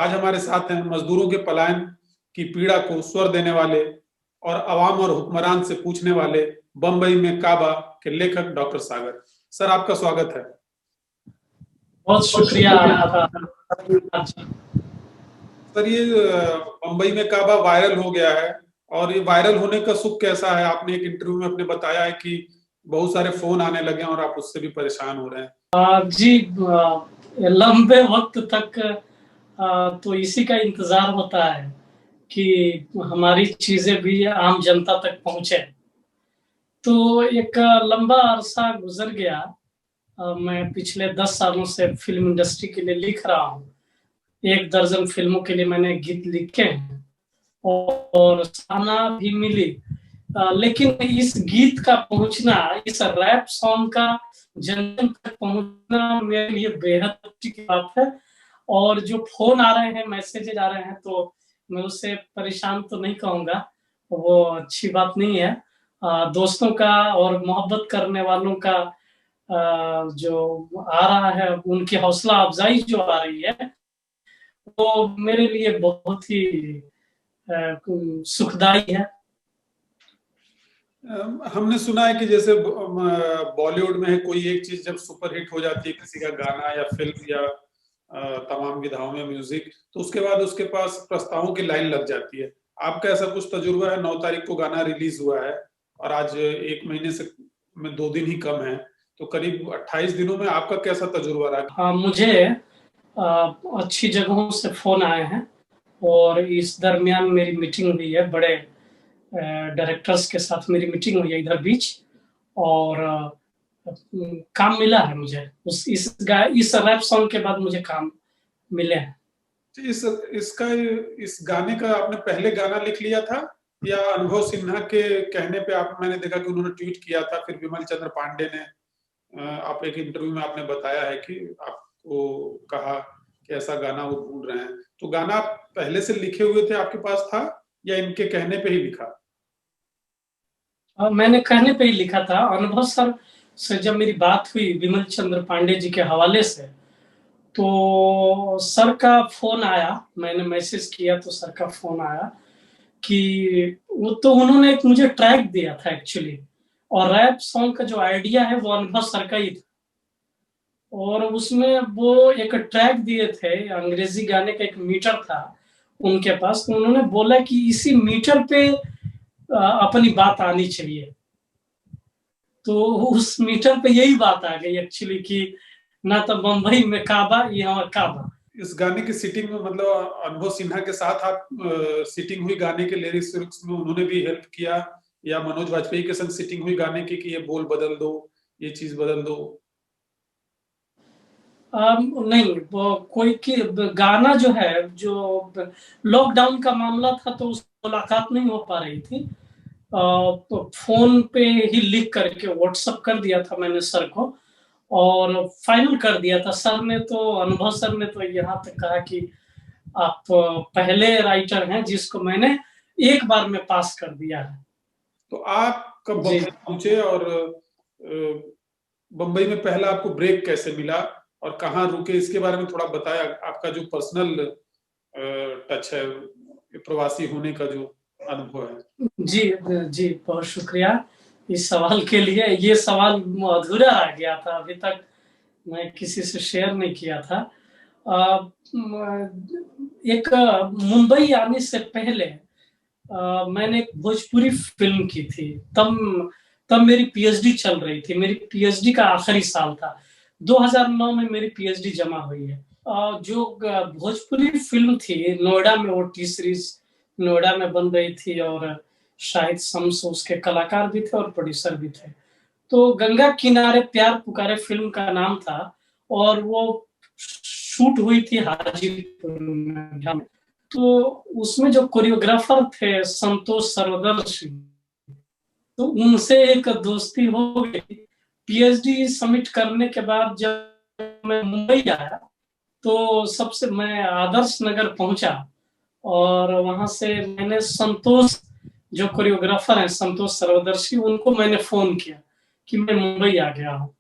आज हमारे साथ हैं मजदूरों के पलायन की पीड़ा को स्वर देने वाले और अवाम और हुक्मरान से पूछने वाले बम्बई में काबा के लेखक डॉक्टर सागर। सर, आपका स्वागत है। बहुत शुक्रिया आपका। सर, ये बम्बई में काबा वायरल हो गया है और ये वायरल होने का सुख कैसा है? आपने एक इंटरव्यू में अपने बताया है कि बहुत सारे फोन आने लगे हैं और आप उससे भी परेशान हो रहे हैं। जी, लंबे वक्त तक तो इसी का इंतजार होता है कि हमारी चीजें भी आम जनता तक पहुंचे। तो एक लंबा अरसा गुजर गया। मैं पिछले 10 सालों से फिल्म इंडस्ट्री के लिए लिख रहा हूँ। 1 दर्जन फिल्मों के लिए मैंने गीत लिखे हैं और सराहना भी मिली। लेकिन इस गीत का पहुंचना, इस रैप सॉन्ग का जन जन तक पहुंचना मेरे लिए बेहद अच्छी बात है। और जो फोन आ रहे हैं, मैसेजेज आ रहे हैं, तो मैं उससे परेशान तो नहीं कहूंगा, वो अच्छी बात नहीं है। दोस्तों का और मोहब्बत करने वालों का जो आ रहा है, उनकी हौसला अफजाई जो आ रही है, वो मेरे लिए बहुत ही सुखदायी है। हमने सुना है कि जैसे बॉलीवुड में है, कोई एक चीज जब सुपरहिट हो जाती है, किसी का गाना या फिल्म या तमाम विधाओं में म्यूजिक, तो उसके बाद उसके पास प्रस्तावों की लाइन लग जाती है। आपका ऐसा कुछ तजुर्बा है? 9 तारीख को गाना रिलीज हुआ है और आज 1 महीने से में 2 दिन ही कम है, तो करीब 28 दिनों में आपका कैसा तजुर्बा रहा? हाँ, मुझे अच्छी जगहों से फोन आए हैं और इस दरमियान मेरी मीटिंग हुई है, बड़े डायरेक्टर्स के साथ मेरी मीटिंग हुई है इधर बीच, और काम मिला है मुझे। इस रैप सॉन्ग के बाद मुझे काम मिले हैं। इस गाने का आपने पहले गाना लिख लिया था या अनुभव सिन्हा के कहने पे? मैंने देखा कि उन्होंने ट्वीट किया था, फिर विमल चंद्र पांडे ने, आप एक इंटरव्यू में आपने बताया है कि आपको कहा कि ऐसा गाना वो ढूंढ रहे हैं, तो गाना आप पहले से लिखे हुए थे, आपके पास था या इनके कहने पे ही लिखा? मैंने कहने पे ही लिखा था। अनुभव सर से जब मेरी बात हुई विमल चंद्र पांडे जी के हवाले से, तो सर का फोन आया, मैंने मैसेज किया तो सर का फोन आया कि वो, तो उन्होंने एक मुझे ट्रैक दिया था एक्चुअली, और रैप सॉन्ग का जो आइडिया है वो अनुभव सर का ही था। और उसमें वो एक ट्रैक दिए थे, अंग्रेजी गाने का एक मीटर था उनके पास, तो उन्होंने बोला कि इसी मीटर पे अपनी बात आनी चाहिए। तो उस मीटर पे यही बात आ गई एक्चुअली कि ना तो बम्बई में काबा, यहाँ काबा। इस गाने की सिटिंग में मतलब अनुभव सिन्हा के साथ आप सिटिंग हुई गाने के लिरिक्स में, उन्होंने भी हेल्प किया या मनोज वाजपेयी के संग सिटिंग हुई गाने की कि ये बोल बदल दो, ये चीज बदल दो? नहीं, वो कोई की गाना जो है, जो लॉकडाउन का मामला था तो उस मुलाकात नहीं हो पा रही थी, तो फोन पे ही लिख करके व्हाट्सएप कर दिया था मैंने सर को और फाइनल कर दिया था। सर ने तो, अनुभव सर ने तो यहाँ तक कहा कि आप पहले राइटर हैं जिसको मैंने एक बार में पास कर दिया है। तो आप कब बम्बई पहुंचे और बम्बई में पहला आपको ब्रेक कैसे मिला और कहाँ रुके, इसके बारे में थोड़ा बताया। आपका जो पर्सनल टच है, प्रवासी होने का जो अनुभव है। जी जी, बहुत शुक्रिया इस सवाल के लिए। ये सवाल अधूरा रह गया था, अभी तक मैं किसी से शेयर नहीं किया था। एक मुंबई आने से पहले मैंने एक भोजपुरी फिल्म की थी। तब मेरी पीएचडी चल रही थी, मेरी पीएचडी का आखिरी साल था। 2009 में मेरी पीएचडी जमा हुई है। जो भोजपुरी फिल्म थी, नोएडा में ओटी सीरीज नोएडा में बन रही थी और शाहिद शम्स उसके कलाकार भी थे और प्रोड्यूसर भी थे। तो गंगा किनारे प्यार पुकारे फिल्म का नाम था और वो शूट हुई थी हाजीपुर में। तो उसमें जो कोरियोग्राफर थे संतोष सर्वदर्शी, तो उनसे एक दोस्ती हो गई। पीएचडी सबमिट करने के बाद जब मैं मुंबई आया तो सबसे मैं आदर्श नगर पहुंचा और वहां से मैंने संतोष, जो कोरियोग्राफर हैं संतोष सर्वदर्शी, उनको मैंने फोन किया कि मैं मुंबई आ गया हूँ।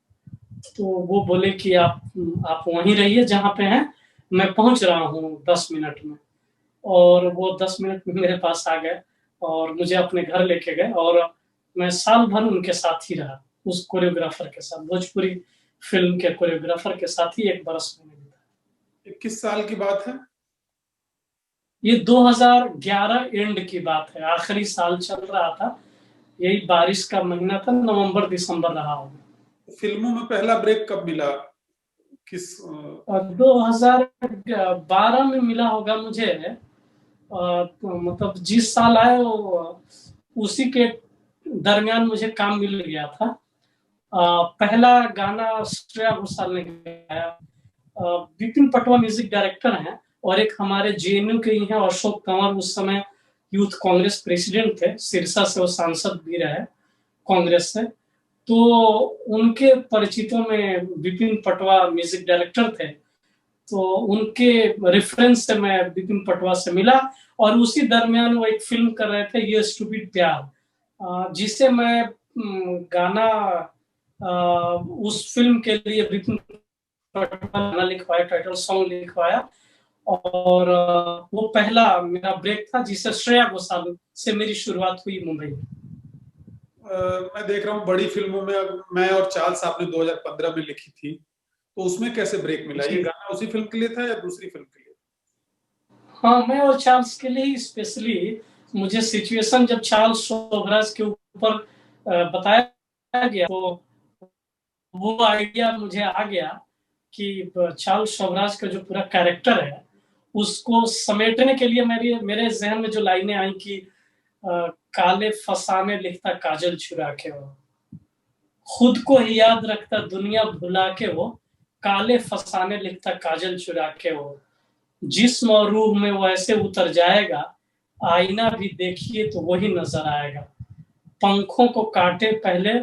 तो वो बोले कि आप वहीं रहिए जहाँ पे हैं, मैं पहुंच रहा हूँ 10 मिनट में। और वो 10 मिनट में मेरे पास आ गए और मुझे अपने घर लेके गए, और मैं साल भर उनके साथ ही रहा, उस कोरियोग्राफर के साथ, भोजपुरी फिल्म के कोरियोग्राफर के साथ ही 1 बरस मैंने बिताया। ये किस साल की बात है? ये 2011 एंड की बात है, आखिरी साल चल रहा था, यही बारिश का महीना था, नवंबर दिसंबर रहा होगा। फिल्मों में पहला ब्रेक कब मिला? किस 2012 में मिला होगा मुझे। तो मतलब जिस साल आए उसी के दरमियान मुझे काम मिल गया था। पहला गाना श्रेया घोषाल ने गाया। विपिन पटवा म्यूजिक डायरेक्टर हैं, और एक हमारे जेएनयू के ही हैं अशोक कंवर, उस समय यूथ कांग्रेस प्रेसिडेंट थे, सिरसा से वो सांसद भी रहे कांग्रेस से। तो उनके परिचितों में विपिन पटवा म्यूजिक डायरेक्टर थे, तो उनके रेफरेंस से मैं विपिन पटवा से मिला, और उसी दरमियान वो एक फिल्म कर रहे थे, ये स्टूपिड प्यार, जिसे मैं गाना उस फिल्म के लिए विपिन पटवा गाना लिखवाया, टाइटल सॉन्ग लिखवाया, और वो पहला मेरा ब्रेक था जिससे श्रेया घोषाल से मेरी शुरुआत हुई मुंबई में। मैं देख रहा हूँ बड़ी फिल्मों में मैं और चार्ल्स आपने 2015 में लिखी थी, तो उसमें कैसे ब्रेक मिला? ये गाना उसी फिल्म के लिए था या दूसरी फिल्म के लिए? हाँ, मैं और चार्ल्स के लिए स्पेशली, मुझे सिचुएशन जब चार्ल्स शोभराज के ऊपर बताया गया, तो वो आइडिया मुझे आ गया कि चार्ल्स शोभराज का जो पूरा कैरेक्टर है उसको समेटने के लिए मेरे जहन में जो लाइनें आई कि काले फसाने लिखता काजल चुरा के वो, खुद को ही याद रखता दुनिया भुला के वो, काले फसाने लिखता काजल चुरा के वो, जिस्म और रूह में वो ऐसे उतर जाएगा, आईना भी देखिए तो वही नजर आएगा, पंखों को काटे पहले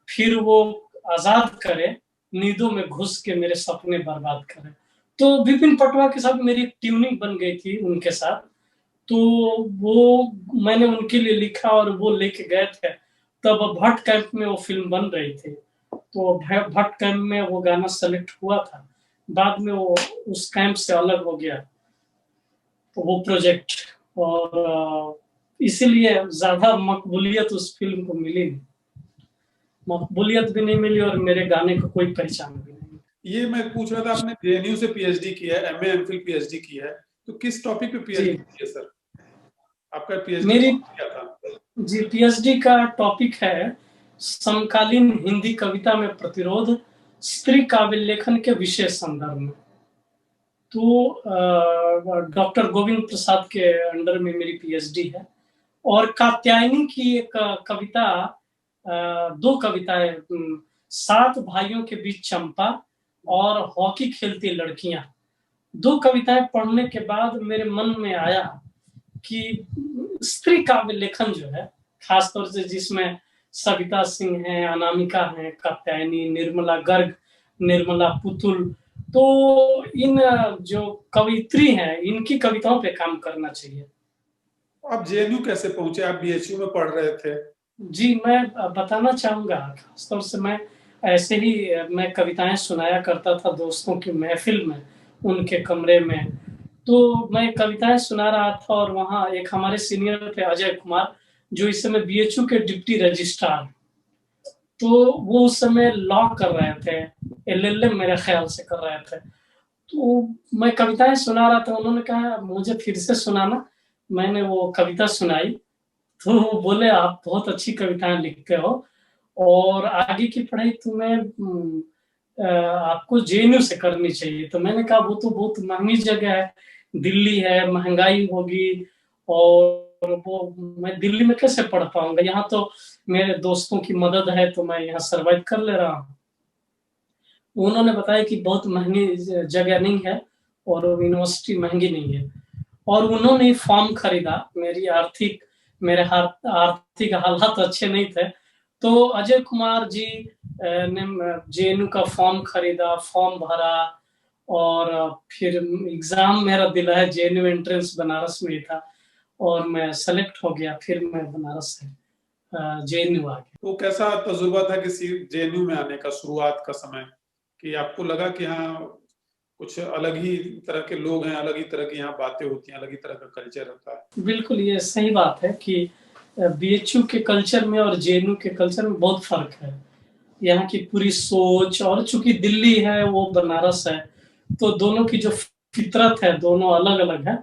फिर वो आजाद करे, नींदों में घुस के मेरे सपने बर्बाद करे। तो विपिन पटवा के साथ मेरी ट्यूनिंग बन गई थी उनके साथ, तो वो मैंने उनके लिए लिखा और वो लेके गए थे। तब भट्ट कैंप में वो फिल्म बन रही थी, तो भट्ट कैंप में वो गाना सेलेक्ट हुआ था, बाद में वो उस कैंप से अलग हो गया तो वो प्रोजेक्ट, और इसीलिए ज्यादा मकबूलियत उस फिल्म को मिली नहीं, मकबूलियत भी नहीं मिली और मेरे गाने को कोई पहचान भी नहीं। ये मैं पूछ रहा था, आपने जेएनयू से पीएचडी किया है, एमए एमफिल पीएचडी की है, तो किस टॉपिक पे पीएचडी की है सर? आपका पीएचडी मेरी क्या था? जी पीएचडी का टॉपिक है समकालीन हिंदी कविता में प्रतिरोध, स्त्री काव्य लेखन के विशेष संदर्भ में। तो डॉक्टर गोविंद प्रसाद के अंडर में मेरी पीएचडी है, और कात्यायनी की एक कविता, 2 कविताएं, 7 भाइयों के बीच चंपा और हॉकी खेलती लड़कियां, 2 कविताएं पढ़ने के बाद मेरे मन में आया कि स्त्री काव्य लेखन जो है, खासतौर से जिसमें सविता सिंह है, अनामिका है, कात्यायनी, निर्मला गर्ग, निर्मला पुतुल, तो इन जो कवित्री हैं इनकी कविताओं पे काम करना चाहिए। आप जेएनयू कैसे पहुंचे? आप बीएचयू में पढ़ रहे थे? जी, मैं बताना चाहूंगा, खासतौर से मैं ऐसे ही मैं कविताएं सुनाया करता था दोस्तों की महफिल में, उनके कमरे में, तो मैं कविताएं सुना रहा था, और वहाँ एक हमारे सीनियर थे अजय कुमार, जो इस समय बीएचयू के डिप्टी रजिस्ट्रार, तो वो उस समय लॉ कर रहे थे, एलएलएम मेरे ख्याल से कर रहे थे, तो मैं कविताएं सुना रहा था, उन्होंने कहा मुझे फिर से सुनाना, मैंने वो कविता सुनाई, तो वो बोले आप बहुत अच्छी कविताएं लिखते हो और आगे की पढ़ाई तुम्हें आपको जेएनयू से करनी चाहिए। तो मैंने कहा वो तो बहुत महंगी जगह है, दिल्ली है, महंगाई होगी, और वो मैं दिल्ली में कैसे पढ़ पाऊंगा, यहाँ तो मेरे दोस्तों की मदद है तो मैं यहाँ सर्वाइव कर ले रहा हूँ। उन्होंने बताया कि बहुत महंगी जगह नहीं है और यूनिवर्सिटी महंगी नहीं है, और उन्होंने फॉर्म खरीदा, मेरे आर्थिक हालात अच्छे नहीं थे, तो अजय कुमार जी ने जेएनयू का फॉर्म खरीदा, फॉर्म भरा, और फिर एग्जाम मेरा दिलाया, जेएनयू एंट्रेंस बनारस में था और मैं सेलेक्ट हो गया, फिर मैं बनारस से जेएनयू आ गया। तो कैसा तजुर्बा था किसी जेएनयू में आने का, शुरुआत का समय, कि आपको लगा कि हाँ कुछ अलग ही तरह के लोग हैं, अलग ही तरह की यहाँ बातें होती हैं, अलग ही तरह का कल्चर होता है। बिल्कुल, ये सही बात है कि बीएचयू के कल्चर में और जेएनयू के कल्चर में बहुत फ़र्क है। यहाँ की पूरी सोच, और चूँकि दिल्ली है, वो बनारस है, तो दोनों की जो फितरत है, दोनों अलग-अलग है।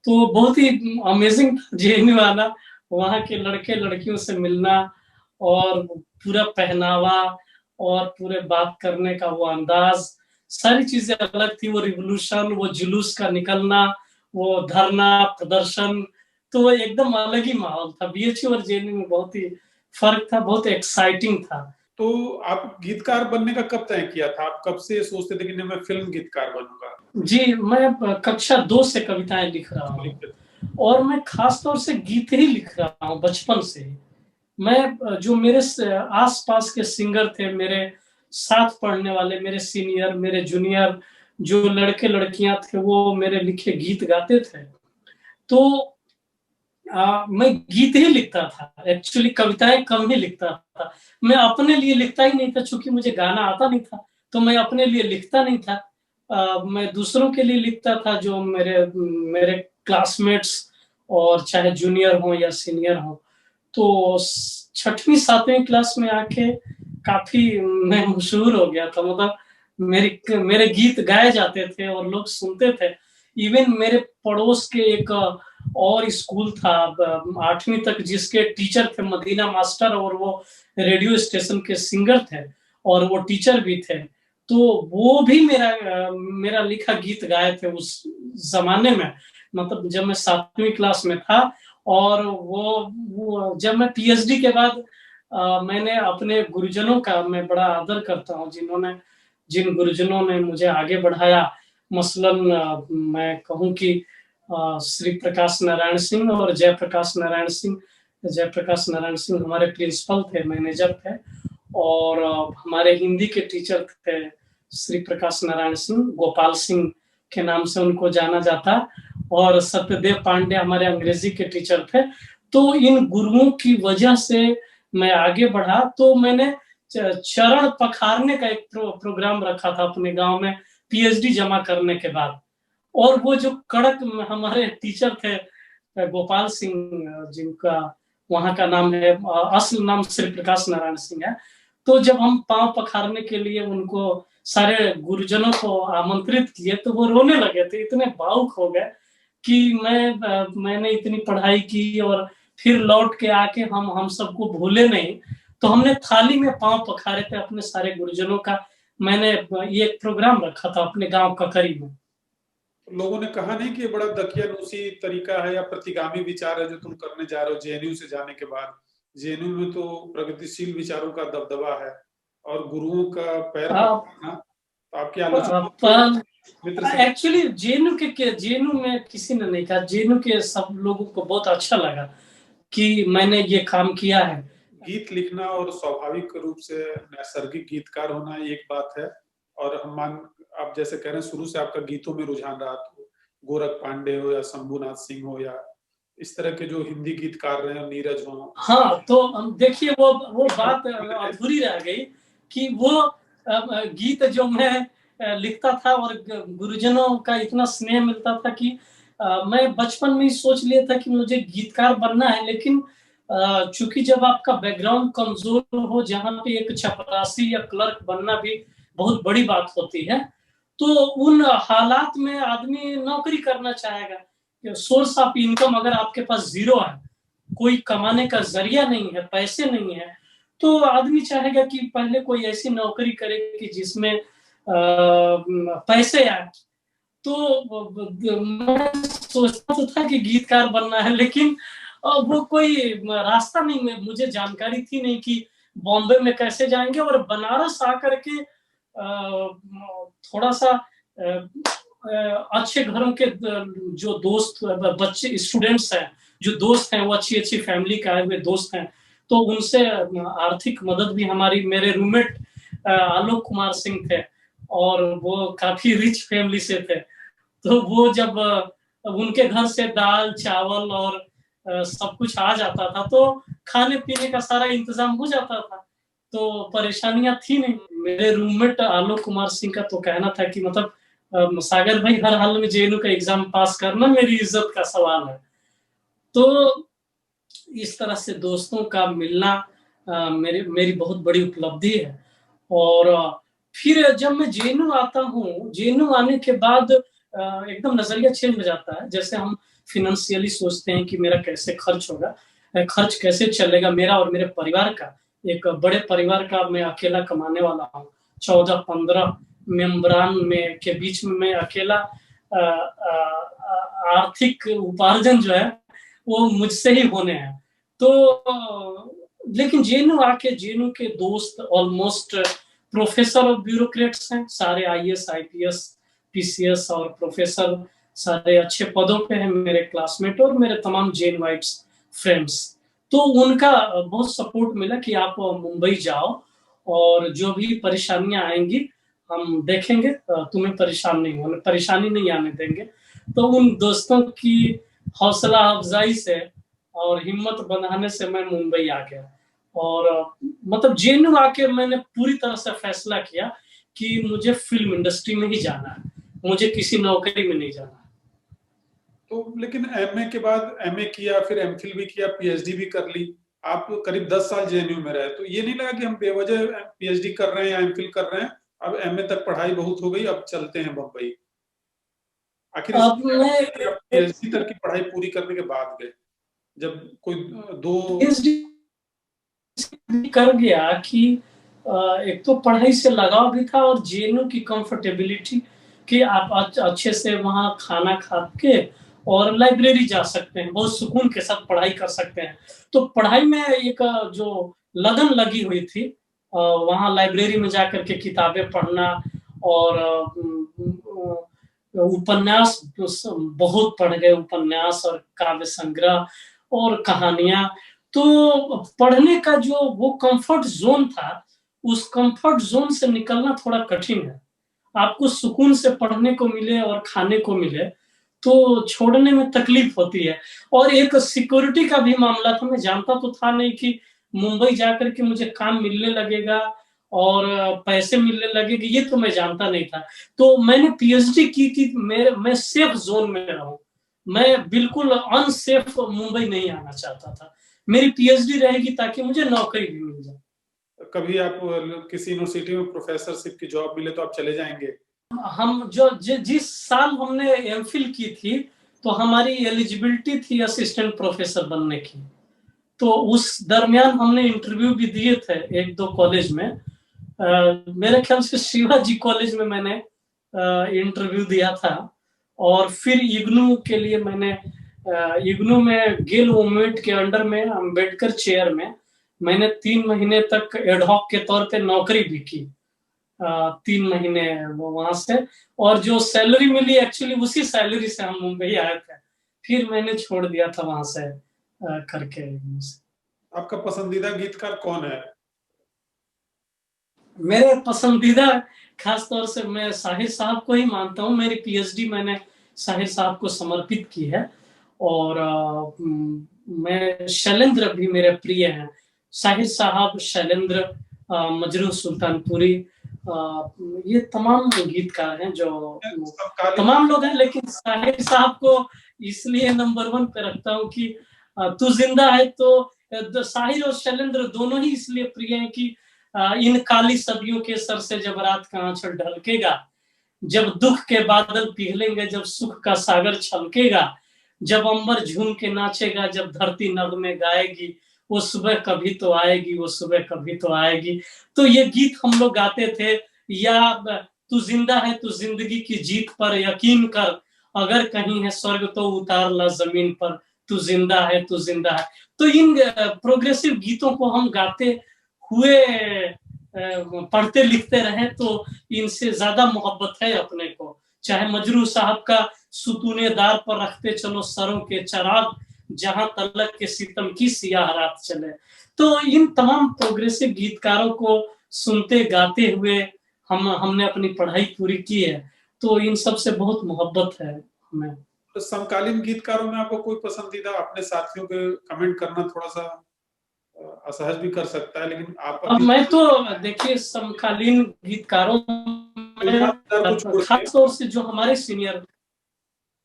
तो बहुत ही अमेज़िंग जेएनयू आना, वहाँ के लड़के-लड़कियों से मिलना, और पूरा पहनावा और पूरे बात करने का वो अंदाज़, सारी चीज़ें अलग थी। वो रिवॉल्यूशन, वो जुलूस का निकलना, वो धरना, प्रदर्शन, तो वो एकदम अलग ही माहौल था। बीएचयू और जेएनयू में बहुत ही फ़र्क था, बहुत एक्साइटिंग था। तो आप गीतकार बनने का कब तय किया था? आप कब से सोचते थे कि नहीं, मैं फ़िल्म गीतकार बनूँगा? जी, मैं कक्षा 2 से कविताएँ लिख रहा हूँ, और मैं ख़ास तौर से गीत ही लिख रहा हूँ बचपन से ही। मैं जो मेरे आस-पास के सिंगर थे, मेरे साथ पढ़ने वाले, मेरे सीनियर, मेरे जूनियर, जो लड़के-लड़कियाँ थे, वो मेरे लिखे गीत गाते थे। तो मैं गीत ही लिखता था, एक्चुअली कविताएँ कम ही लिखता था। मैं अपने लिए लिखता ही नहीं था, चूँकि मुझे गाना आता नहीं था, तो मैं अपने लिए लिखता नहीं था। मैं दूसरों के लिए लिखता था, जो मेरे मेरे क्लासमेट्स, और चाहे जूनियर हों या सीनियर हों। तो 6वीं 7वीं क्लास में आके काफ़ी मैं मशहूर हो गया था, मतलब मेरे गीत गाए जाते थे और लोग सुनते थे। इवन मेरे पड़ोस के एक और स्कूल था 8वीं तक, जिसके टीचर थे मदीना मास्टर, और वो रेडियो स्टेशन के सिंगर थे, और वो टीचर भी थे। तो वो भी मेरा लिखा गीत गाए थे उस ज़माने में, मतलब जब मैं 7वीं क्लास में था। और वो जब मैं पीएचडी के बाद मैंने अपने गुरुजनों का मैं बड़ा आदर करता हूँ, जिन गुरुजनों ने मुझे आगे बढ़ाया। मसलन मैं कहूँ कि श्री प्रकाश नारायण सिंह और जयप्रकाश नारायण सिंह। जयप्रकाश नारायण सिंह हमारे प्रिंसिपल थे, मैनेजर थे, और हमारे हिंदी के टीचर थे श्री प्रकाश नारायण सिंह, गोपाल सिंह के नाम से उनको जाना जाता, और सत्यदेव पांडे हमारे अंग्रेजी के टीचर थे। तो इन गुरुओं की वजह से मैं आगे बढ़ा। तो मैंने चरण पखारने का एक प्रोग्राम रखा था अपने गांव में, पीएचडी जमा करने के बाद। और वो जो कड़क हमारे टीचर थे गोपाल सिंह, जिनका वहाँ का नाम है, असल नाम श्री प्रकाश नारायण सिंह है। तो जब हम पांव पखारने के लिए उनको सारे गुरुजनों को आमंत्रित किए, तो वो रोने लगे थे, इतने भावुक हो गए कि मैंने इतनी पढ़ाई की और फिर लौट के आके हम सबको भूले नहीं। तो हमने थाली में पांव पखारे थे अपने सारे गुरुजनों का। मैंने ये एक प्रोग्राम रखा था अपने गांव ककरी में। लोगों ने कहा नहीं कि ये बड़ा दकियानूसी तरीका है या प्रतिगामी विचार है जो तुम करने जा रहे हो जेएनयू से जाने के बाद? जेएनयू में तो प्रगतिशील विचारों का दबदबा है और गुरुओं का पैर पकड़ना, तो आपकी आलोचना मित्र से। एक्चुअली जेएनयू में किसी ने नहीं कहा, जेएनयू के सब लोगों को बहुत अच्छा लगा कि मैंने ये काम किया है। गीत लिखना और स्वाभाविक रूप से नैसर्गिक गीतकार होना एक बात है, और आप जैसे कह रहे हैं शुरू से आपका गीतों में रुझान रहा, तो गोरख पांडे हो या शंभुनाथ सिंह हो या इस तरह के जो हिंदी गीतकार रहे हैं, नीरज हो। हाँ, तो देखिए वो बात अधूरी रह गई कि वो गीत जो मैं लिखता था और गुरुजनों का इतना स्नेह मिलता था कि मैं बचपन में ही सोच लिया था कि मुझे गीतकार बनना है। लेकिन चूंकि जब आपका बैकग्राउंड कमजोर हो, जहाँ पे एक चपरासी या क्लर्क बनना भी बहुत बड़ी बात होती है, तो उन हालात में आदमी नौकरी करना चाहेगा। सोर्स ऑफ इनकम अगर आपके पास जीरो है, कोई कमाने का जरिया नहीं है, पैसे नहीं है, तो आदमी चाहेगा कि पहले कोई ऐसी नौकरी करे कि जिसमें पैसे आए। तो मैं सोचता तो था कि गीतकार बनना है, लेकिन वो कोई रास्ता नहीं, मुझे जानकारी थी नहीं कि बॉम्बे में कैसे जाएंगे। और बनारस आकर के थोड़ा सा अच्छे घरों के जो दोस्त बच्चे स्टूडेंट्स हैं, जो दोस्त हैं, वो अच्छी अच्छी फैमिली के आए हुए दोस्त हैं, तो उनसे आर्थिक मदद भी हमारी, मेरे रूममेट आलोक कुमार सिंह थे और वो काफी रिच फैमिली से थे। तो वो जब उनके घर से दाल चावल और सब कुछ आ जाता था, तो खाने पीने का सारा इंतजाम हो जाता था, तो परेशानियां थी नहीं। मेरे रूममेट आलोक कुमार सिंह का तो कहना था कि मतलब सागर भाई हर हाल में जेएनयू का एग्जाम पास करना मेरी इज्जत का सवाल है। तो इस तरह से दोस्तों का मिलना मेरी बहुत बड़ी उपलब्धि है। और फिर जब मैं जेएनयू आता हूँ, जेएनयू आने के बाद एकदम नजरिया चेंज हो जाता है। जैसे हम फिनेंशियली सोचते हैं कि मेरा कैसे खर्च होगा, खर्च कैसे चलेगा मेरा और मेरे परिवार का। एक बड़े परिवार का मैं अकेला कमाने वाला हूँ, 14-15 मेंबरान में के बीच में मैं अकेला आर्थिक उपार्जन जो है वो मुझसे ही होने हैं। तो लेकिन जेएनयू आके जेएनयू के दोस्त ऑलमोस्ट प्रोफेसर और ब्यूरोक्रेट्स हैं, सारे आईएएस आईपीएस पीसीएस और प्रोफेसर सारे अच्छे पदों पे हैं, मेरे क्लासमेट और मेरे तमाम जेएनयूआइट्स फ्रेंड्स। तो उनका बहुत सपोर्ट मिला कि आप मुंबई जाओ और जो भी परेशानियां आएंगी हम देखेंगे, तुम्हें परेशानी नहीं आने देंगे। तो उन दोस्तों की हौसला अफजाई से और हिम्मत बनाने से मैं मुंबई आ गया। और मतलब जेएनयू आके मैंने पूरी तरह से फैसला किया कि मुझे फिल्म इंडस्ट्री में ही जाना है, मुझे किसी नौकरी में नहीं जाना है। तो लेकिन एमए के बाद एमए किया, फिर एमफिल भी किया, पीएचडी भी कर ली, आप करीब 10 साल जेएनयू में रहे, तो ये नहीं लगा कि हम बेवजह पीएचडी कर रहे हैं या एमफिल कर रहे हैं, अब एमए तक पढ़ाई बहुत हो गई, अब चलते हैं बम्बई? आखिर अब मैं पीएचडी तक की पढ़ाई पूरी करने के बाद गए, जब कोई दो कर गया कि एक तो पढ़ाई से लगाव भी था और जेएनयू की कंफर्टेबिलिटी कि आप अच्छे से वहाँ खाना खा के और लाइब्रेरी जा सकते हैं, बहुत सुकून के साथ पढ़ाई कर सकते हैं। तो पढ़ाई में एक जो लगन लगी हुई थी, वहाँ लाइब्रेरी में जाकर के किताबें पढ़ना और उपन्यास बहुत पढ़ गए, उपन्यास और काव्य संग्रह और कहानियां। तो पढ़ने का जो वो कंफर्ट जोन था, उस कंफर्ट जोन से निकलना थोड़ा कठिन है। आपको सुकून से पढ़ने को मिले और खाने को मिले तो छोड़ने में तकलीफ होती है। और एक सिक्योरिटी का भी मामला था, मैं जानता तो था नहीं कि मुंबई जाकर के मुझे काम मिलने लगेगा और पैसे मिलने लगेंगे, ये तो मैं जानता नहीं था। तो मैंने पीएचडी की कि मैं सेफ जोन में रहूं, मैं बिल्कुल अनसेफ मुंबई नहीं आना चाहता था। मेरी पीएचडी रहेगी ताकि मुझे नौकरी भी मिल जाए। कभी आप किसी यूनिवर्सिटी में प्रोफेसरशिप की जॉब मिले तो आप चले जाएंगे? हम जिस साल हमने एमफिल की थी तो हमारी एलिजिबिलिटी थी असिस्टेंट प्रोफेसर बनने की। तो उस दरमियान हमने इंटरव्यू भी दिए थे 1-2 कॉलेज में। मेरे ख्याल से शिवाजी कॉलेज में मैंने इंटरव्यू दिया था और फिर इग्नू के लिए मैंने इग्नू में गेल ओमेट के अंडर में अम्बेडकर चेयर में मैंने 3 महीने तक एडहॉक के तौर पे नौकरी भी की, 3 महीने वहां से। और जो सैलरी मिली एक्चुअली उसी सैलरी से हम मुंबई आए थे, फिर मैंने छोड़ दिया था वहां से करके। आपका पसंदीदा गीतकार कौन है? मेरे पसंदीदा खास तौर से मैं साहिर साहब को ही मानता हूँ। मेरी पीएचडी मैंने साहिर साहब को समर्पित की है। और मैं शैलेंद्र भी मेरे प्रिय हैं, साहिर साहब, शैलेंद्र, मजरूह सुल्तानपुरी, ये तमाम गीतकार हैं जो तमाम लोग हैं, लेकिन साहिर साहब को इसलिए नंबर 1 पे रखता हूँ कि तू जिंदा है। तो साहिर और शैलेंद्र दोनों ही इसलिए प्रिय हैं कि इन काली सदियों के सर से जब रात का आंचल ढलकेगा, जब दुख के बादल पिघलेंगे, जब सुख का सागर छलकेगा, जब अंबर झूम के नाचेगा, जब धरती नगमे गाएगी, वो सुबह कभी तो आएगी, वो सुबह कभी तो आएगी। तो ये गीत हम लोग गाते थे। या तू जिंदा है तो जिंदगी की जीत पर यकीन कर, अगर कहीं है स्वर्ग तो उतार ला जमीन पर, तू जिंदा है तू जिंदा है। तो इन प्रोग्रेसिव गीतों को हम गाते हुए पढ़ते लिखते रहे तो इनसे ज्यादा मोहब्बत है अपने को। चाहे मजरूह साहब का सुतूने दार पर रखते चलो सरों के चराग, जहां तलक के सितम की सियाह रात चले। तो इन तमाम प्रोग्रेसिव गीतकारों को सुनते गाते हुए हमने अपनी पढ़ाई पूरी की है, तो इन सब से बहुत मोहब्बत है हमें। तो समकालीन गीतकारों में आपको कोई पसंदीदा? अपने साथियों के कमेंट करना थोड़ा सा असहज भी कर सकता है, लेकिन आप अब मैं तो देखिए समकालीन गीतकारों इरशाद को छोड़ के खास तौर से जो हमारे सीनियर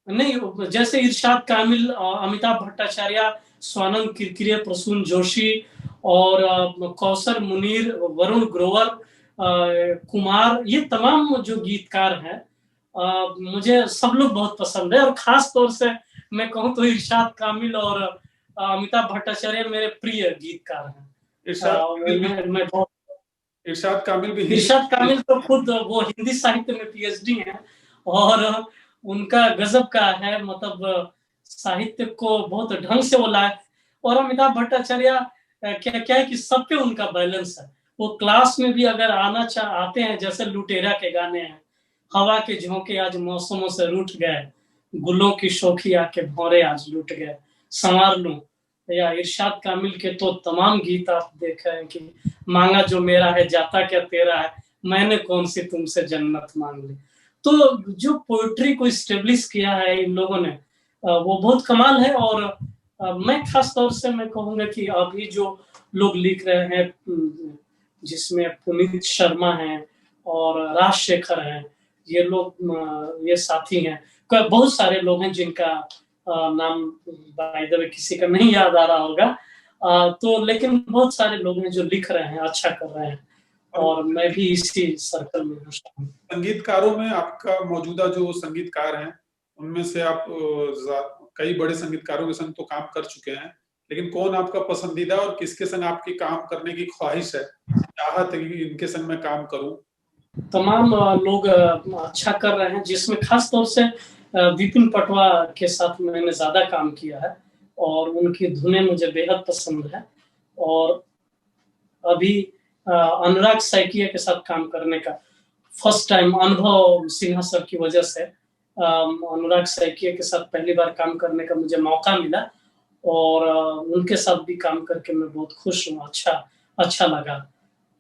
नहीं, जैसे इरशाद कामिल, अमिताभ भट्टाचार्य, स्वानंद किरकिरे, प्रसून जोशी और कौसर मुनीर, वरुण ग्रोवर, कुमार, ये तमाम जो गीतकार हैं मुझे सब लोग बहुत पसंद है। और खास तौर से मैं कहूँ तो इरशाद कामिल और अमिताभ भट्टाचार्य मेरे प्रिय गीतकार हैं। इरशाद कामिल तो खुद वो हिंदी साहित्य में पीएचडी हैं और उनका गजब का है, मतलब साहित्य को बहुत ढंग से वो लाए। और अमिताभ भट्टाचार्य क्या है कि सब पे उनका बैलेंस है। वो क्लास में भी अगर आते हैं, जैसे लुटेरा के गाने हैं, हवा के झोंके आज मौसमों से रूठ गए, गुलों की शोखी आके भौरे आज लूट गए, संवार लूं। या इरशाद कामिल के तो तमाम गीत आप देखे हैं कि मांगा जो मेरा है जाता क्या तेरा है, मैंने कौन सी तुमसे जन्नत मांग ली। तो जो पोएट्री को स्टेब्लिश किया है इन लोगों ने, वो बहुत कमाल है। और मैं खास तौर से मैं कहूँगा कि अभी जो लोग लिख रहे हैं, जिसमें पुनीत शर्मा हैं और राजशेखर हैं, ये लोग ये साथी हैं, बहुत सारे लोग हैं जिनका नाम बाय द वे किसी का नहीं याद आ रहा होगा, तो लेकिन बहुत सारे लोग हैं जो लिख रहे हैं, अच्छा कर रहे हैं, और मैं भी इसी सर्कल में हूँ। संगीतकारों में आपका मौजूदा जो संगीतकार हैं, उनमें से आप कई बड़े संगीतकारों के संग तो काम कर चुके हैं, लेकिन कौन आपका पसंदीदा और किसके संग आपकी काम करने की ख्वाहिश है, चाहत है कि इनके संग मैं काम करूं? तमाम लोग अच्छा कर रहे हैं, जिसमें खास तौर से विपिन पटवा के साथ मैंने ज्यादा काम किया है और उनकी धुनें मुझे बेहद पसंद है। और अभी अनुराग सैकिया के साथ काम करने का फर्स्ट टाइम अनुभव सिन्हा सर की वजह से अनुराग सैकिया के साथ पहली बार काम करने का मुझे मौका मिला और उनके साथ भी काम करके मैं बहुत खुश हूँ, अच्छा लगा।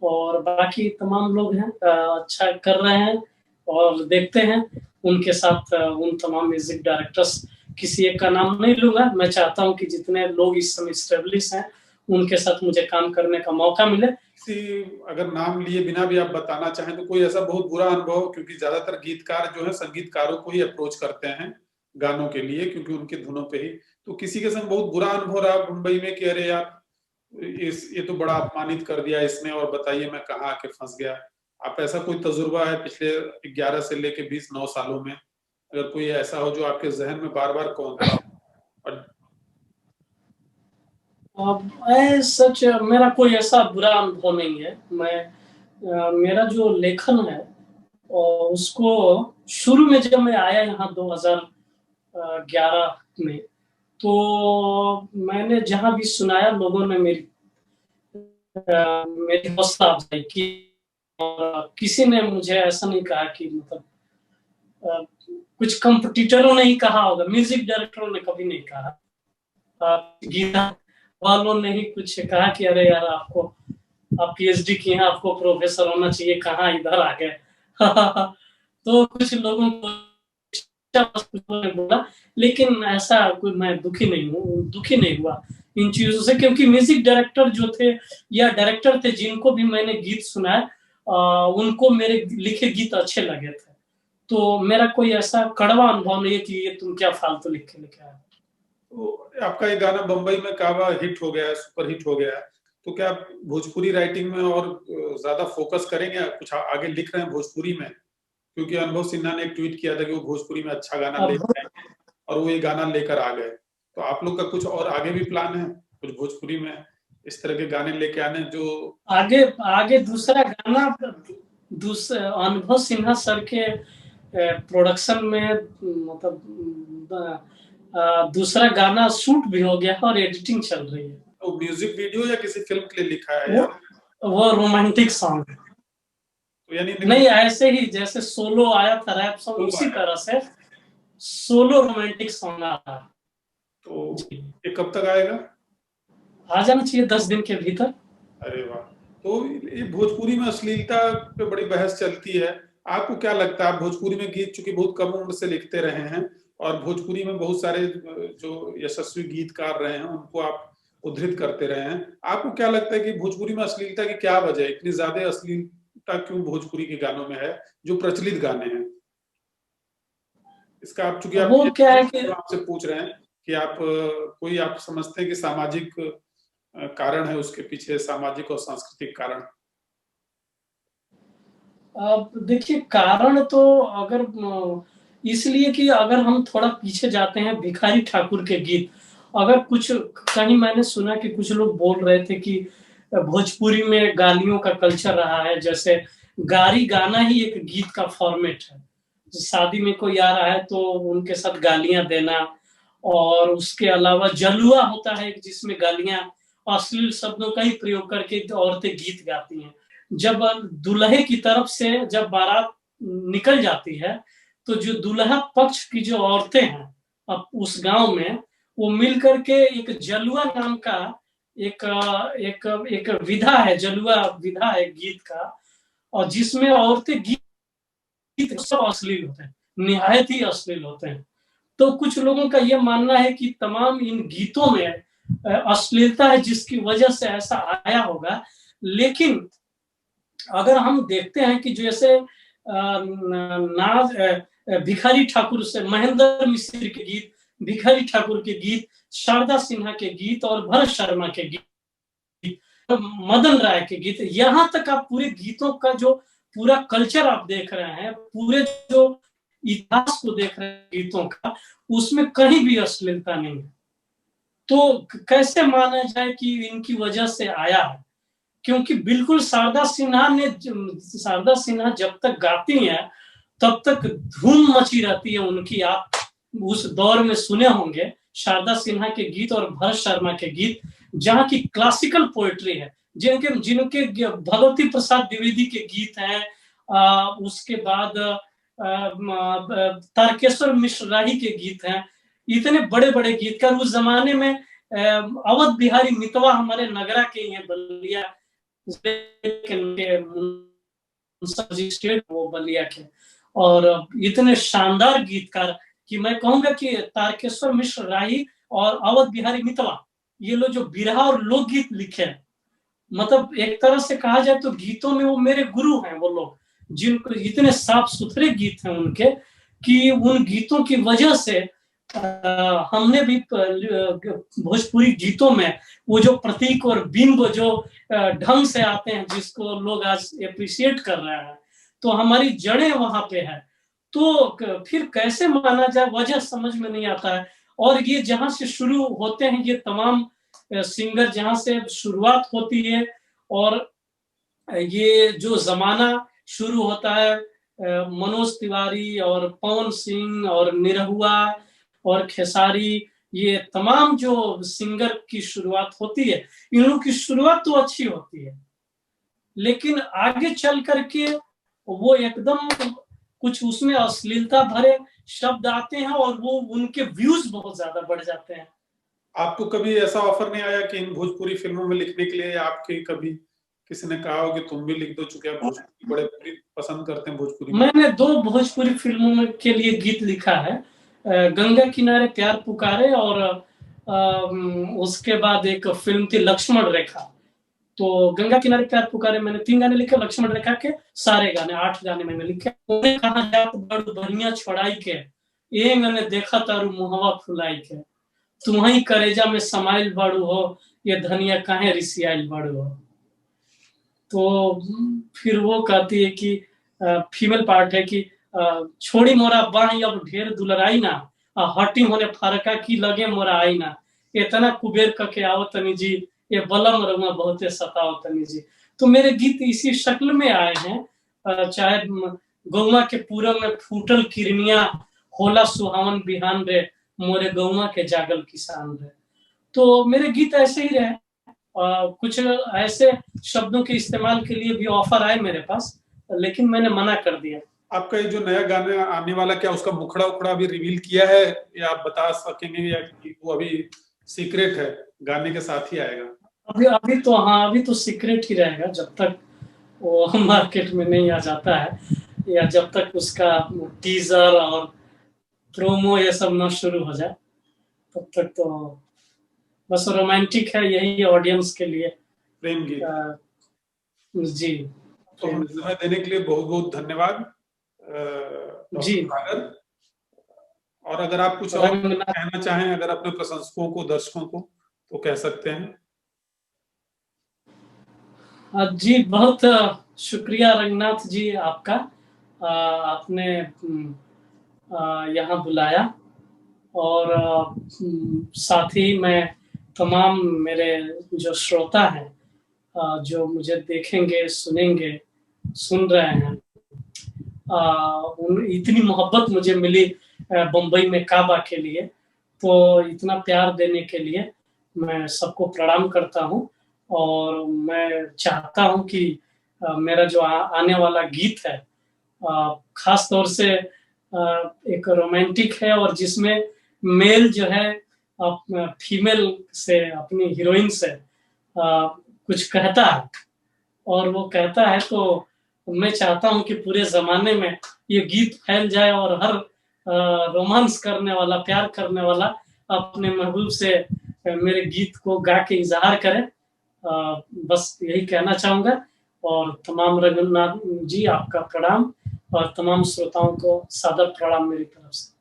और बाकी तमाम लोग हैं अच्छा कर रहे हैं और देखते हैं उनके साथ उन तमाम म्यूजिक डायरेक्टर्स, किसी एक का नाम नहीं लूंगा, मैं चाहता हूं कि जितने लोग इस समय स्टेब्लिश हैं उनके साथ मुझे काम करने का मौका मिले। अगर नाम लिए बिना भी आप बताना चाहें तो कोई ऐसा बहुत बुरा अनुभव, क्योंकि ज्यादातर गीतकार जो है संगीतकारों को ही अप्रोच करते हैं गानों के लिए क्योंकि उनकी धुनों पे ही, तो किसी के संग बहुत बुरा अनुभव रहा मुंबई में कि अरे यार ये तो बड़ा अपमानित कर दिया इसने और बताइए मैं कहाँ आके फंस गया? आप ऐसा कोई तजुर्बा है पिछले 11 से लेके 20 सालों में, अगर कोई ऐसा हो जो आपके जहन में बार बार कौन था? सच मेरा कोई ऐसा बुरा अनुभव नहीं है। मेरा जो लेखन है उसको शुरू में जब मैं आया यहाँ 2011 में, तो मैंने जहां भी सुनाया लोगों ने मेरी हौसला अफजाई की और किसी ने मुझे ऐसा नहीं कहा कि मतलब कुछ कंपटीटरों ने ही कहा होगा, म्यूजिक डायरेक्टरों ने कभी नहीं कहा, गीता वालों ने ही कुछ कहा कि अरे यार आप पीएचडी किए हैं, आपको प्रोफेसर होना चाहिए, कहाँ इधर आ गए। तो कुछ लोगों को बोला, लेकिन ऐसा कोई मैं दुखी नहीं हुआ इन चीजों से, क्योंकि म्यूजिक डायरेक्टर जो थे या डायरेक्टर थे जिनको भी मैंने गीत सुनाए उनको मेरे लिखे गीत अच्छे लगे थे, तो मेरा कोई ऐसा कड़वा अनुभव नहीं है कि ये तुम क्या फालतू लिख के आए। तो आपका ये गाना बम्बई में काबा हिट हो गया है, सुपर हिट हो गया है, तो क्या आप भोजपुरी राइटिंग में और ज्यादा फोकस करेंगे, कुछ आगे लिख रहे हैं भोजपुरी में? क्योंकि अनुभव सिन्हा ने एक ट्वीट किया था कि वो भोजपुरी में अच्छा गाना लेकर आएंगे और वो ये गाना लेकर आ गए, तो आप लोग का कुछ और आगे भी प्लान है कुछ भोजपुरी में इस तरह के गाने लेके आने जो आगे दूसरा गाना अनुभव सिन्हा सर के प्रोडक्शन में, मतलब दूसरा गाना शूट भी हो गया और एडिटिंग चल रही है। तो म्यूजिक वीडियो या किसी फिल्म के लिए लिखा है? वो रोमांटिक सॉन्ग है, तो यानी नहीं ऐसे ही जैसे सोलो आया था रैप सॉन्ग, उसी तरह से सोलो रोमांटिक सॉन्ग आ रहा है। तो ये कब तक आएगा? आ जाना चाहिए 10 दिन के भीतर। अरे वाह। तो ये भोजपुरी में अश्लीलता पे बड़ी बहस चलती है, आपको क्या लगता है? आप भोजपुरी में गीत चूंकि बहुत कम उम्र से लिखते रहे हैं और भोजपुरी में बहुत सारे जो यशस्वी गीतकार रहे हैं उनको आप उद्धृत करते रहे हैं, आपको क्या लगता है कि भोजपुरी में अश्लीलता की क्या वजह है? इतनी ज्यादा अश्लील प्राथमिकता क्यों भोजपुरी के गानों में है, जो प्रचलित गाने हैं? इसका आप, चूंकि आप वो क्या है कि आपसे पूछ रहे हैं कि आप कोई आप समझते हैं कि सामाजिक कारण है उसके पीछे, सामाजिक और सांस्कृतिक कारण? अब देखिए, कारण तो अगर इसलिए कि अगर हम थोड़ा पीछे जाते हैं, भिखारी ठाकुर के गीत, अगर कुछ कहीं मैंने सुना कि कुछ लोग बोल रहे थे कि भोजपुरी में गालियों का कल्चर रहा है, जैसे गारी गाना ही एक गीत का फॉर्मेट है। शादी में कोई आ रहा है तो उनके साथ गालियां देना, और उसके अलावा जलुआ होता है जिसमें गालियां, अश्लील शब्दों का ही प्रयोग करके औरतें गीत गाती हैं। जब दूल्हे की तरफ से जब बारात निकल जाती है, तो जो दूल्हा पक्ष की जो औरतें हैं अब उस गांव में, वो मिलकर के एक जलुआ नाम का एक एक एक विधा है, जलुआ विधा है गीत का, और जिसमें औरतें गीत सब अश्लील होते हैं, निहायत ही अश्लील होते हैं। तो कुछ लोगों का यह मानना है कि तमाम इन गीतों में अश्लीलता है, जिसकी वजह से ऐसा आया होगा। लेकिन अगर हम देखते हैं कि जैसे नाज भिखारी ठाकुर से, महेंद्र मिश्र के गीत, भिखारी ठाकुर के गीत, शारदा सिन्हा के गीत और भरत शर्मा के गीत, मदन राय के गीत, यहाँ तक आप पूरे गीतों का जो पूरा कल्चर आप देख रहे हैं, पूरे जो इतिहास को देख रहे हैं गीतों का, उसमें कहीं भी अश्लीलता नहीं है। तो कैसे माना जाए कि इनकी वजह से आया है? क्योंकि बिल्कुल शारदा सिन्हा जब तक गाती हैं तब तक धूम मची रहती है उनकी। आप उस दौर में सुने होंगे शारदा सिन्हा के गीत और भरत शर्मा के गीत, जहाँ की क्लासिकल पोएट्री है, जिनके जिनके भगवती प्रसाद द्विवेदी के गीत हैं, उसके बाद तारकेश्वर मिश्र राही के गीत हैं। इतने बड़े बड़े गीतकार उस जमाने में, अवध बिहारी मितवा हमारे नगरा के हैं, बलिया स्टेट वो बलिया के, और इतने शानदार गीतकार कि मैं कहूंगा कि तारकेश्वर मिश्र राही और अवध बिहारी मितवा, ये लोग जो बिरहा और लोकगीत लिखे हैं, मतलब एक तरह से कहा जाए तो गीतों में वो मेरे गुरु हैं। वो लोग जिनको इतने साफ सुथरे गीत हैं उनके, कि उन गीतों की वजह से हमने भी भोजपुरी गीतों में वो जो प्रतीक और बिंब जो ढंग से आते हैं, जिसको लोग आज एप्रिशिएट कर रहे हैं, तो हमारी जड़ें वहां पे है। तो फिर कैसे माना जाए, वजह समझ में नहीं आता है। और ये जहां से शुरू होते हैं, ये तमाम सिंगर जहां से शुरुआत होती है, और ये जो जमाना शुरू होता है, मनोज तिवारी और पवन सिंह और निरहुआ और खेसारी, ये तमाम जो सिंगर की शुरुआत होती है, इन लोगों की शुरुआत तो अच्छी होती है, लेकिन आगे चल करके वो एकदम कुछ उसमें अश्लीलता भरे शब्द आते हैं, और वो उनके व्यूज बहुत ज्यादा बढ़ जाते हैं। आपको कभी ऐसा ऑफर नहीं आया कि इन भोजपुरी फिल्मों में लिखने के लिए आपके कभी किसी ने कहा हो कि तुम भी लिख दो, चूंकि आप भोजपुरी बड़े पसंद करते हैं भोजपुरी? मैंने 2 भोजपुरी फिल्मों के लिए गीत लिखा है, गंगा किनारे प्यार पुकारे, और उसके बाद एक फिल्म थी लक्ष्मण रेखा। तो गंगा किनारे प्यार पुकारे मैंने 3 गाने लिखे, लक्ष्मण रेखा के सारे गाने 8 गाने मैंने लिखे। उन्हें कहा जात बड़ बढ़िया छोड़ाई के, ए मैंने देखा तारू मुहवा फुलाई के, तुम्हारी करेजा में समाइल बाड़ू हो, ये धनिया काहे रिसियाइल बाड़ू हो। तो फिर वो कहती है कि फीमेल पार्ट है कि छोड़ी मोरा बाही अब ढेर दुलराई ना, हटी होने फरका की लगे मोरा आई ना, इतना कुबेर कके आओ तनी जी, ये बलम रउआ बहुते सताओ तनी जी। तो मेरे गीत इसी शक्ल में आए हैं। चाहे गौवा के पूरब में फूटल किरनिया, होला सुहावन बिहान रे, मोरे गौवा के जागल किसान रे। तो मेरे गीत ऐसे ही रहे। कुछ ऐसे शब्दों के इस्तेमाल के लिए भी ऑफर आए मेरे पास, लेकिन मैंने मना कर दिया। आपका ये जो नया गाना आने वाला, क्या उसका मुखड़ा उखड़ा अभी रिवील किया है, या आप बता सकेंगे, या वो अभी सीक्रेट है, गाने के साथ ही आएगा? अभी तो हाँ, अभी तो सीक्रेट ही रहेगा जब तक वो मार्केट में नहीं आ जाता है, या जब तक उसका टीजर और प्रोमो ये सब ना शुरू हो जाए, तब तक तो बस रोमांटिक है, यही ऑडियंस के लिए प्रेम गीत। जी। तो हमें समय देने के लिए बहुत बहुत धन्यवाद जी। डॉक्टर सागर। और अगर आप कुछ और रंगनाथ कहना चाहें अगर अपने प्रशंसकों को, दर्शकों को, तो कह सकते हैं। जी, बहुत शुक्रिया रंगनाथ जी आपका। आपने यहाँ बुलाया, और साथ ही मैं तमाम मेरे जो श्रोता हैं, जो मुझे देखेंगे, सुनेंगे, सुन रहे हैं, इतनी मोहब्बत मुझे मिली बम्बई में काबा के लिए, तो इतना प्यार देने के लिए मैं सबको प्रणाम करता हूँ। और मैं चाहता हूँ कि मेरा जो आने वाला गीत है, खास तौर से एक रोमांटिक है, और जिसमें मेल जो है फीमेल से, अपनी हीरोइन से कुछ कहता है, और वो कहता है तो मैं चाहता हूं कि पूरे जमाने में ये गीत फैल जाए, और हर रोमांस करने वाला, प्यार करने वाला अपने महबूब से मेरे गीत को गा के इजहार करे। बस यही कहना चाहूंगा। और तमाम रंगनाथ जी आपका प्रणाम, और तमाम श्रोताओं को सादर प्रणाम मेरी तरफ से।